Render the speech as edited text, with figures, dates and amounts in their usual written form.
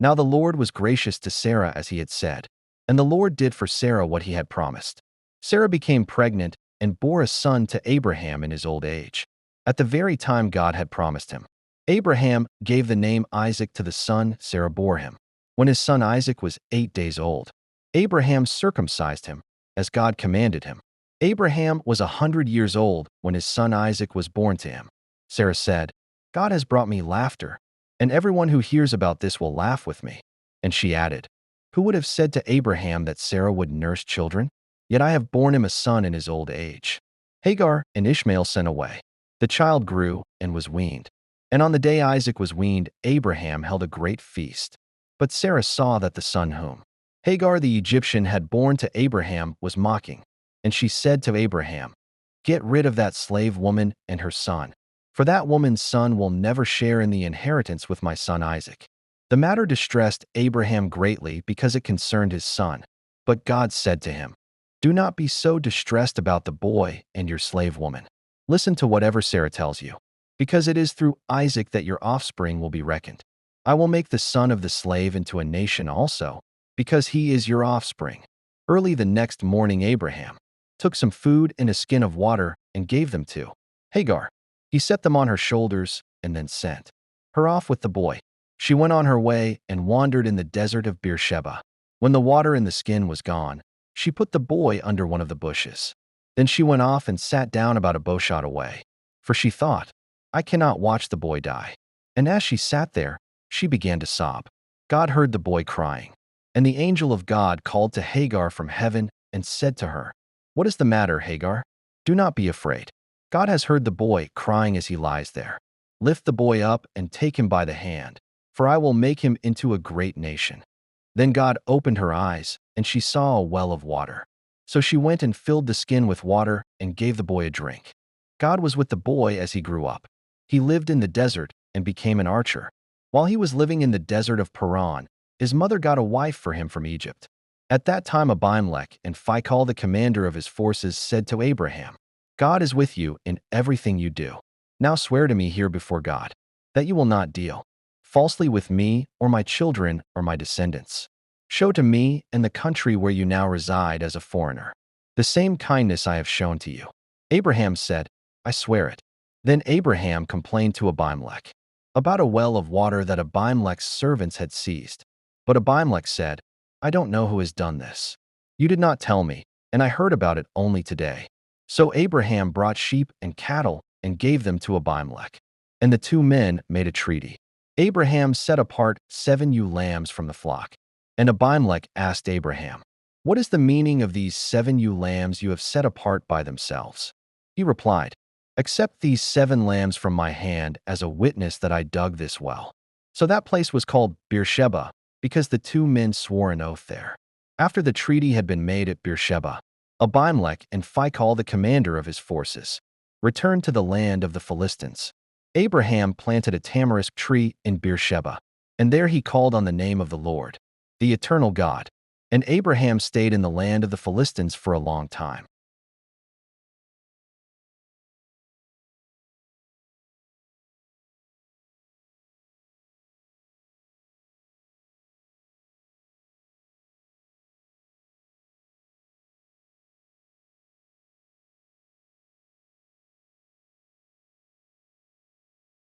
Now the Lord was gracious to Sarah as he had said, and the Lord did for Sarah what he had promised. Sarah became pregnant and bore a son to Abraham in his old age, at the very time God had promised him. Abraham gave the name Isaac to the son Sarah bore him. When his son Isaac was 8 days old, Abraham circumcised him, as God commanded him. Abraham was 100 years old when his son Isaac was born to him. Sarah said, "God has brought me laughter, and everyone who hears about this will laugh with me." And she added, "Who would have said to Abraham that Sarah would nurse children? Yet I have borne him a son in his old age." Hagar and Ishmael sent away. The child grew and was weaned. And on the day Isaac was weaned, Abraham held a great feast. But Sarah saw that the son whom Hagar the Egyptian had borne to Abraham was mocking. And she said to Abraham, "Get rid of that slave woman and her son, for that woman's son will never share in the inheritance with my son Isaac." The matter distressed Abraham greatly because it concerned his son. But God said to him, "Do not be so distressed about the boy and your slave woman. Listen to whatever Sarah tells you, because it is through Isaac that your offspring will be reckoned. I will make the son of the slave into a nation also, because he is your offspring." Early the next morning Abraham took some food and a skin of water and gave them to Hagar. He set them on her shoulders and then sent her off with the boy. She went on her way and wandered in the desert of Beersheba. When the water in the skin was gone, she put the boy under one of the bushes. Then she went off and sat down about a bowshot away, for she thought, "I cannot watch the boy die." And as she sat there, she began to sob. God heard the boy crying, and the angel of God called to Hagar from heaven and said to her, "What is the matter, Hagar? Do not be afraid. God has heard the boy crying as he lies there. Lift the boy up and take him by the hand, for I will make him into a great nation." Then God opened her eyes, and she saw a well of water. So she went and filled the skin with water and gave the boy a drink. God was with the boy as he grew up. He lived in the desert and became an archer. While he was living in the desert of Paran, his mother got a wife for him from Egypt. At that time Abimelek and Phicol the commander of his forces said to Abraham, "God is with you in everything you do. Now swear to me here before God that you will not deal falsely with me or my children or my descendants. Show to me and the country where you now reside as a foreigner the same kindness I have shown to you." Abraham said, "I swear it." Then Abraham complained to Abimelek about a well of water that Abimelek's servants had seized. But Abimelek said, "I don't know who has done this. You did not tell me, and I heard about it only today." So Abraham brought sheep and cattle and gave them to Abimelek, and the two men made a treaty. Abraham set apart 7 ewe lambs from the flock, and Abimelek asked Abraham, "What is the meaning of these 7 ewe lambs you have set apart by themselves?" He replied, "Accept these 7 lambs from my hand as a witness that I dug this well." So that place was called Beersheba, because the two men swore an oath there. After the treaty had been made at Beersheba, Abimelek and Phicol the commander of his forces returned to the land of the Philistines. Abraham planted a tamarisk tree in Beersheba, and there he called on the name of the Lord, the eternal God. And Abraham stayed in the land of the Philistines for a long time.